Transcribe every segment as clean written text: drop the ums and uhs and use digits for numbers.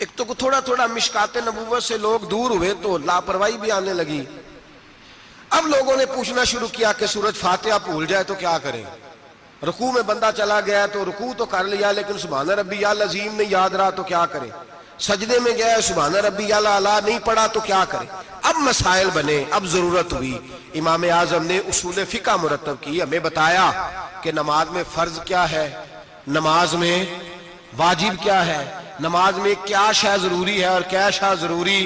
ایک تو تھوڑا تھوڑا مشکات نبوت سے لوگ دور ہوئے تو لاپرواہی بھی آنے لگی. اب لوگوں نے پوچھنا شروع کیا کہ سورۃ فاتحہ بھول جائے تو کیا کریں. رکوع میں بندہ چلا گیا تو رکوع تو کر لیا لیکن سبحان ربی العظیم نہیں یاد رہا تو کیا کرے. سجدے میں گیا سبحان ربی الاعلیٰ نہیں پڑھا تو کیا کرے. اب مسائل بنے, اب ضرورت ہوئی. امام اعظم نے اصول فقہ مرتب کی, ہمیں بتایا کہ نماز میں فرض کیا ہے, نماز میں واجب کیا ہے, نماز میں کیا شے ضروری ہے اور کیا شے ضروری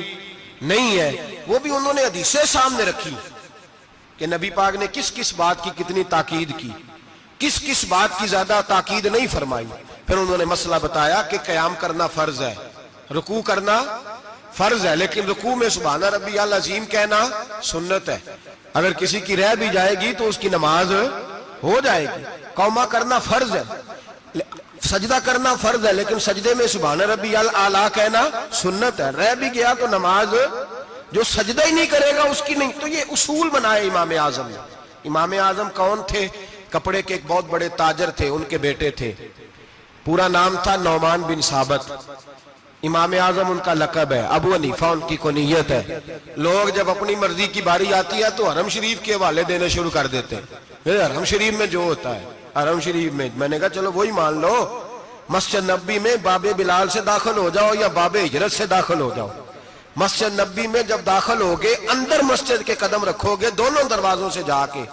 نہیں ہے. وہ بھی انہوں نے حدیثیں سامنے رکھی کہ نبی پاک نے کس کس بات کی کتنی تاکید کی, کس کس بات کی زیادہ تاکید نہیں فرمائی. پھر انہوں نے مسئلہ بتایا کہ قیام کرنا فرض ہے, رکوع کرنا فرض ہے, لیکن رکوع میں سبحان ربی العظیم کہنا سنت ہے. اگر کسی کی رہ بھی جائے گی تو اس کی نماز ہو جائے گی. قوما کرنا فرض ہے, سجدہ کرنا فرض ہے, لیکن سجدے میں سبحان ربی الاعلیٰ کہنا سنت ہے. رہ بھی گیا تو نماز, جو سجدہ ہی نہیں کرے گا اس کی نہیں. تو یہ اصول بنائے امام اعظم نے. امام اعظم کون تھے؟ کپڑے کے ایک بہت بڑے تاجر تھے, ان کے بیٹے تھے, پورا نام تھا نعمان بن ثابت. امام اعظم ان کا لقب ہے, ابو حنیفہ ان کی کنیت ہے. لوگ جب اپنی مرضی کی باری آتی ہے تو حرم شریف کے حوالے دینے شروع کر دیتے ہیں. حرم شریف میں جو ہوتا ہے, حرم شریف میں, میں نے کہا چلو وہی مان لو. مسجد نبی میں باب بلال سے داخل ہو جاؤ یا باب ہجرت سے داخل ہو جاؤ. مسجد نبی میں جب داخل ہوگے, اندر مسجد کے قدم رکھو گے دونوں دروازوں سے جا کے,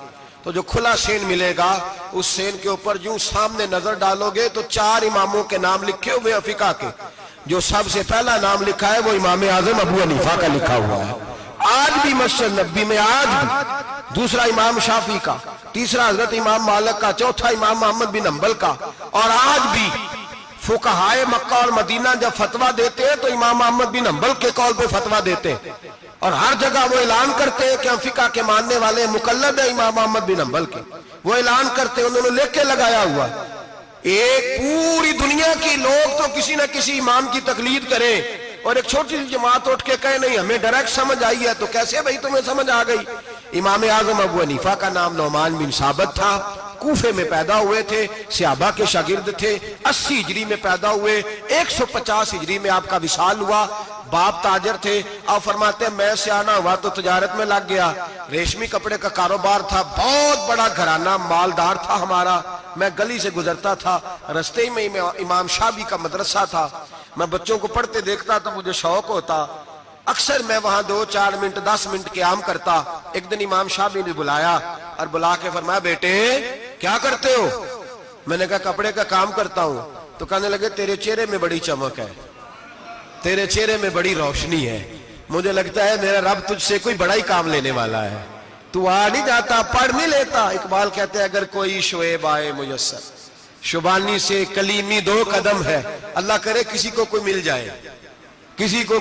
تو جو کھلا سین ملے گا اس سین کے اوپر جو سامنے نظر ڈالو گے تو 4 اماموں کے نام لکھے ہوئے فقہ کے. جو سب سے پہلا نام لکھا ہے وہ امام اعظم ابو حنیفہ کا لکھا ہوا ہے. آج بھی مسجد نبی میں, آج بھی. دوسرا امام شافعی کا, تیسرا حضرت امام مالک کا, چوتھا امام محمد بن حنبل کا. اور آج بھی فقہائے مکہ اور مدینہ جب فتویٰ دیتے ہیں تو امام محمد بن حنبل کے قول پہ فتویٰ دیتے ہیں, اور ہر جگہ وہ اعلان کرتے ہیں کہ ہم فقہ کے ماننے والے مقلد ہیں امام محمد بن حنبل کے. وہ اعلان کرتے ہیں, انہوں نے لکھ کے لگایا ہوا. ایک پوری دنیا کی لوگ تو کسی نہ کسی امام کی تقلید کریں, اور ایک چھوٹی سی جماعت اٹھ کے کہے نہیں ہمیں ڈائریکٹ سمجھ آئی ہے. تو کیسے بھائی تمہیں سمجھ آ گئی؟ امام اعظم ابو حنیفہ کا نام نعمان بن ثابت تھا, کوفے میں پیدا ہوئے تھے, صحابہ کے شاگرد تھے. 80 ہجری میں پیدا ہوئے, 150 ہجری میں آپ کا وصال ہوا. باپ تاجر تھے. آپ فرماتے ہیں میں سیانا ہوا تو تجارت میں لگ گیا. ریشمی کپڑے کا کاروبار تھا, بہت بڑا گھرانہ مالدار تھا ہمارا. میں گلی سے گزرتا تھا, رستے میں امام شافعی کا مدرسہ تھا. میں بچوں کو پڑھتے دیکھتا تو مجھے شوق ہوتا, اکثر میں وہاں 2-4 منٹ 10 منٹ قیام کرتا. ایک دن امام شافعی نے بلایا اور بلا کے فرمایا بیٹے کیا کرتے ہو؟ میں نے کہا کپڑے کا کام کرتا ہوں. تو کہنے لگے تیرے چہرے میں بڑی چمک ہے, تیرے چہرے میں بڑی روشنی ہے, مجھے لگتا ہے میرا رب تجھ سے کوئی بڑا ہی کام لینے والا ہے, تو آ نہیں جاتا, پڑھ نہیں لیتا. اقبال کہتے ہیں اگر کوئی شعیب آئے میسر, شبانی سے کلیمی 2 قدم ہے. اللہ کرے کسی کو کوئی مل جائے, کسی کو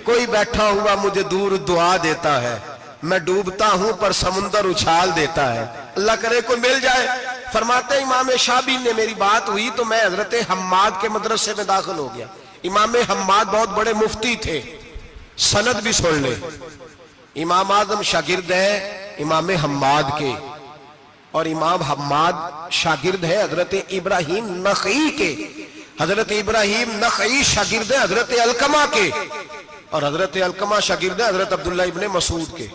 کوئی بیٹھا ہوا مجھے دور دعا دیتا ہے, میں ڈوبتا ہوں پر سمندر اچھال دیتا ہے. اللہ کرے کوئی مل جائے. فرماتے امام شافعی نے میری بات ہوئی تو میں حضرت حماد کے مدرسے میں داخل ہو گیا. امام حماد بہت بڑے مفتی تھے, سند بھی سن لے. امام اعظم شاگرد ہے امام حماد کے, اور امام حماد شاگرد ہے حضرت ابراہیم نخعی کے. حضرت ابراہیم نخعی شاگرد ہے حضرت علقمہ کے, اور حضرت علقمہ شاگرد ہے حضرت عبداللہ ابن مسعود کے.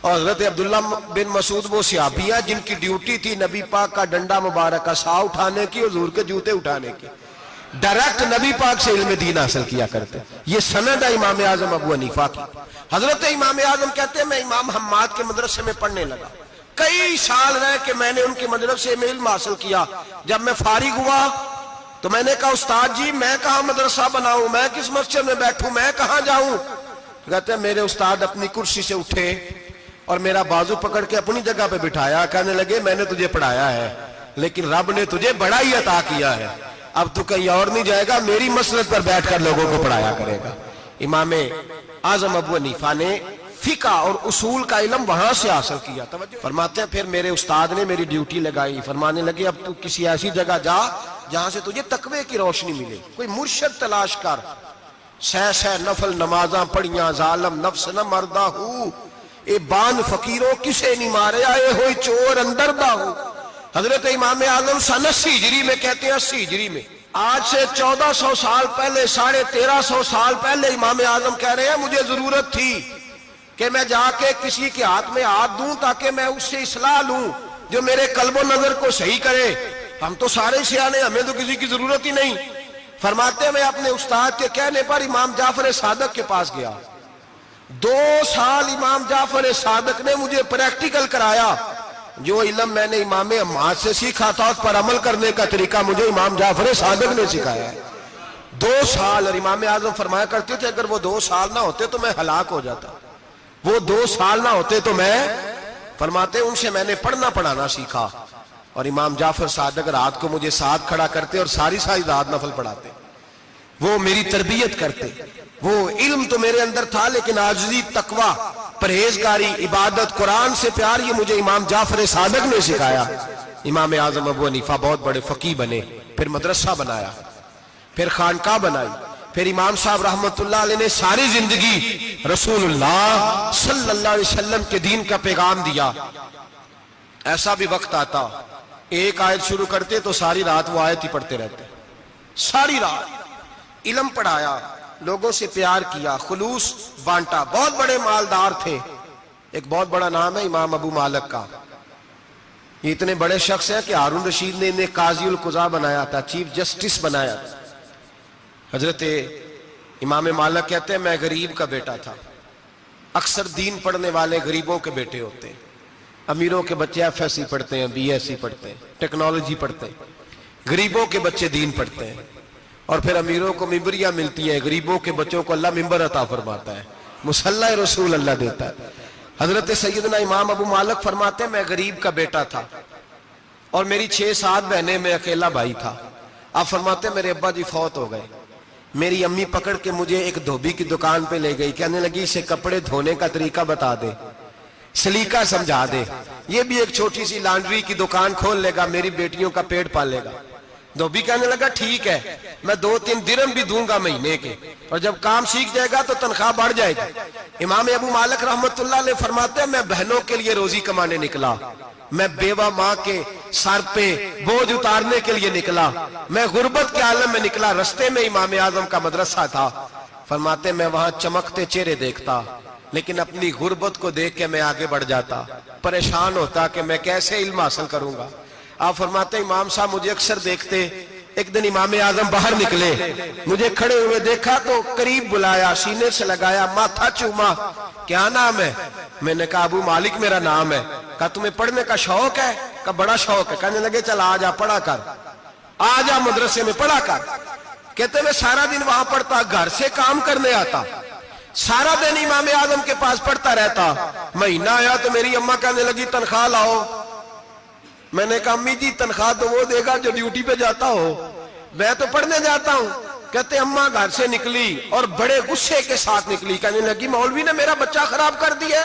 اور حضرت عبداللہ بن مسعود وہ صحابی ہیں جن کی ڈیوٹی تھی نبی پاک کا ڈنڈا مبارک کا سا اٹھانے کی, حضور کے جوتے اٹھانے کی. ڈائریکٹ نبی پاک سے علم دین حاصل کیا کرتے. یہ سند ہے امام اعظم ابو حنیفہ کی. حضرت امام اعظم کہتے ہیں میں امام حماد کے مدرسے میں پڑھنے لگا. کئی سال رہ کے میں نے ان کے مدرسے میں علم حاصل کیا. جب میں فارغ ہوا تو میں نے کہا استاد جی میں کہاں مدرسہ بناؤں, میں کس مسجد میں بیٹھوں, میں کہاں جاؤں؟ کہتے ہیں میرے استاد اپنی کرسی سے اٹھے اور میرا بازو پکڑ کے اپنی جگہ پہ بٹھایا. کہنے لگے میں نے تجھے پڑھایا ہے لیکن رب نے تجھے بڑا ہی عطا کیا ہے, اب تو کہیں اور نہیں جائے گا, میری مسجد پر بیٹھ کر لوگوں کو پڑھایا کرے گا. امام اعظم ابو حنیفہ نے فقہ اور اصول کا علم وہاں سے حاصل کیا. فرماتے ہیں پھر میرے استاد نے میری ڈیوٹی لگائی. فرمانے لگے اب تو کسی ایسی جگہ جا جہاں سے تجھے تقوی کی روشنی ملے, کوئی مرشد تلاش کر. سہ نفل نمازاں پڑھیاں ظالم نفس نہ مردہ ہو, اے بان فقیروں کسے نہیں مارے, آئے ہوئی چور اندر دا ہو. حضرت امام اعظم سن 80 ہجری میں کہتے ہیں 80 ہجری میں آج سے 1400 سال پہلے 1350 سال پہلے امام اعظم کہہ رہے ہیں مجھے ضرورت تھی کہ میں جا کے کسی کے ہاتھ میں ہاتھ دوں تاکہ میں اس سے اصلاح لوں جو میرے قلب و نظر کو صحیح کرے. ہم تو سارے سیانے، ہمیں تو کسی کی ضرورت ہی نہیں. فرماتے میں اپنے استاد کے کہنے پر امام جعفر صادق کے پاس گیا. 2 سال امام جعفر صادق نے مجھے پریکٹیکل کرایا. جو علم میں نے امام حماد سے سیکھا تھا اس پر عمل کرنے کا طریقہ مجھے امام جعفر صادق نے سکھایا ہے. 2 سال. اور امام اعظم فرمایا کرتے تھے اگر وہ 2 سال نہ ہوتے تو میں ہلاک ہو جاتا. وہ 2 سال نہ ہوتے تو میں، فرماتے ان سے میں نے پڑھنا پڑھانا سیکھا. اور امام جعفر صادق رات کو مجھے ساتھ کھڑا کرتے اور ساری رات نفل پڑھاتے. وہ میری تربیت کرتے. وہ علم تو میرے اندر تھا لیکن عاجزی، تقوی، پرہیزگاری، عبادت، قرآن سے پیار، یہ مجھے امام جعفر صادق نے سکھایا. امام اعظم ابو حنیفہ بہت بڑے فقیہ بنے، پھر مدرسہ بنایا، پھر خانقاہ بنائی. پھر امام صاحب رحمت اللہ علیہ نے ساری زندگی رسول اللہ صلی اللہ علیہ وسلم کے دین کا پیغام دیا. ایسا بھی وقت آتا ایک آیت شروع کرتے تو ساری رات وہ آیت ہی پڑھتے رہتے. ساری رات علم پڑھایا، لوگوں سے پیار کیا، خلوص بانٹا. بہت بڑے مالدار تھے. ایک بہت بڑا نام ہے امام ابو مالک کا. یہ اتنے بڑے شخص ہیں کہ ہارون رشید نے انہیں قاضی القضاء بنایا تھا، چیف جسٹس بنایا تھا. حضرت امام مالک کہتے ہیں میں غریب کا بیٹا تھا. اکثر دین پڑھنے والے غریبوں کے بیٹے ہوتے ہیں. امیروں کے بچے ایف ایس سی پڑھتے ہیں، بی ایس سی پڑھتے ہیں، ٹیکنالوجی پڑھتے ہیں. غریبوں کے بچے دین پڑھتے ہیں. اور پھر امیروں کو ممبریاں ملتی ہیں، غریبوں کے بچوں کو اللہ ممبر عطا فرماتا ہے، مصلی رسول اللہ دیتا ہے. حضرت سیدنا امام ابو مالک فرماتے ہیں میں غریب کا بیٹا تھا اور میری 6-7 بہنیں، میں اکیلا بھائی تھا. آپ فرماتے ہیں میرے ابا جی فوت ہو گئے. میری امی پکڑ کے مجھے ایک دھوبی کی دکان پہ لے گئی، کہنے لگی اسے کپڑے دھونے کا طریقہ بتا دے، سلیقہ سمجھا دے، یہ بھی ایک چھوٹی سی لانڈری کی دکان کھول لے گا، میری بیٹیوں کا پیٹ پال لے گا. دھوبی کہنے لگا ٹھیک ہے، میں 2-3 درہم بھی دوں گا مہینے کے، اور جب کام سیکھ جائے گا تو تنخواہ بڑھ جائے گی. امام ابو مالک رحمت اللہ علیہ فرماتے ہیں میں بہنوں کے لیے روزی کمانے نکلا، میں بیوہ ماں کے سر پہ بوجھ اتارنے کے لیے نکلا، میں غربت کے عالم میں نکلا. رستے میں امام اعظم کا مدرسہ تھا. فرماتے میں وہاں چمکتے چہرے دیکھتا لیکن اپنی غربت کو دیکھ کے میں آگے بڑھ جاتا، پریشان ہوتا کہ میں کیسے علم حاصل کروں گا. آپ فرماتے امام صاحب مجھے اکثر دیکھتے. ایک دن امام اعظم باہر نکلے، مجھے کھڑے ہوئے دیکھا تو قریب بلایا، سینے سے لگایا، ماتھا چوما. کیا نام ہے؟ میں نے کہا ابو مالک میرا نام ہے. کہا تمہیں پڑھنے کا شوق ہے؟ کہا بڑا شوق ہے. کہنے لگے چل آ جا پڑھا کر، آ جا مدرسے میں پڑھا کر. کہتے میں سارا دن وہاں پڑھتا، گھر سے کام کرنے آتا، سارا دن امام اعظم کے پاس پڑھتا رہتا. مہینہ آیا تو میری اماں کہنے لگی تنخواہ لاؤ. میں نے کہا امی جی تنخواہ تو وہ دے گا جو ڈیوٹی پہ جاتا ہو، میں تو پڑھنے جاتا ہوں. کہتے اماں گھر سے نکلی اور بڑے غصے کے ساتھ نکلی، کہنے لگی مولوی نے میرا بچہ خراب کر دیا،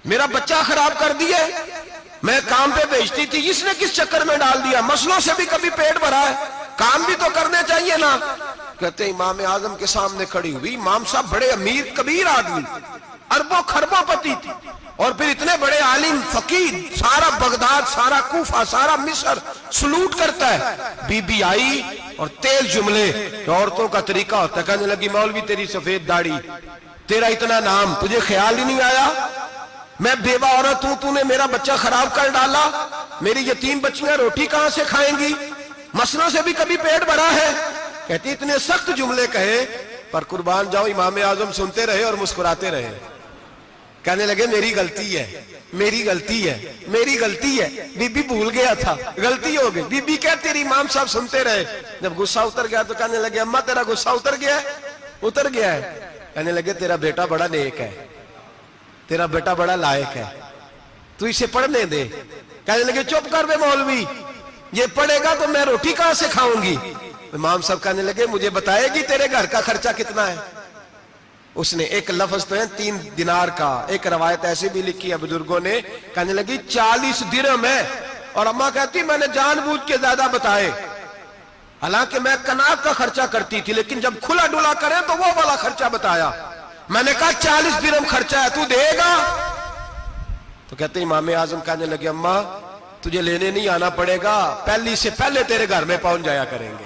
میرا بچہ خراب کر دیا. میں کام پہ بھیجتی تھی، اس نے کس چکر میں ڈال دیا؟ مسلوں سے بھی کبھی پیٹ بھرا ہے، کام بھی تو کرنے چاہیے نا. کہتے امام اعظم کے سامنے کھڑی ہوئی. امام صاحب بڑے امیر کبیر آدمی، اربوں خربوں پتی تھی، اور پھر اتنے بڑے عالم فقیر، سارا بغداد، سارا کوفہ، سارا مصر سلوٹ کرتا ہے. بی بی آئی اور تیز جملے، عورتوں کا طریقہ ہوتا ہے. کہنے لگی مولوی تیری سفید داڑھی، تیرا اتنا نام، تجھے خیال ہی نہیں آیا میں بیوہ عورت ہوں، تو نے میرا بچہ خراب کر ڈالا، میری یتیم بچیاں روٹی کہاں سے کھائیں گی؟ مسلوں سے بھی کبھی پیٹ بھرا ہے؟ کہتی اتنے سخت جملے کہے پر قربان جاؤ امام اعظم سنتے رہے اور مسکراتے رہے. کہنے لگے میری غلطی ہے، میری غلطی ہے، میری غلطی ہے. بی بی بھول گیا تھا، غلطی ہو گئی. بی بی کہتی رہی، امام صاحب سنتے رہے. جب غصہ اتر گیا تو کہنے لگے اماں تیرا غصہ اتر گیا ہے؟ اتر گیا ہے. کہنے لگے تیرا بیٹا بڑا نیک ہے، تیرا بیٹا بڑا لائق ہے، تو اسے پڑھنے دے. کہنے لگے چپ کر بے مولوی، یہ پڑھے گا تو میں روٹی کہاں سے کھاؤں گی؟ امام صاحب کہنے لگے مجھے بتائے گی تیرے گھر کا خرچہ کتنا ہے؟ اس نے ایک لفظ تو ہے 3 دینار کا، ایک روایت ایسے بھی لکھی ہے بزرگوں نے، کہنے لگی 40 درہم ہے. اور اماں کہتی میں نے جان بوجھ کے زیادہ بتائے، حالانکہ میں کناک کا خرچہ کرتی تھی، لیکن جب کھلا ڈلا کریں تو وہ والا خرچہ بتایا. میں نے کہا 40 درہم خرچہ ہے، تو دے گا؟ تو کہتے امام اعظم کہنے لگے اماں تجھے لینے نہیں آنا پڑے گا، پہلی سے پہلے تیرے گھر میں پہنچ جایا کریں گے.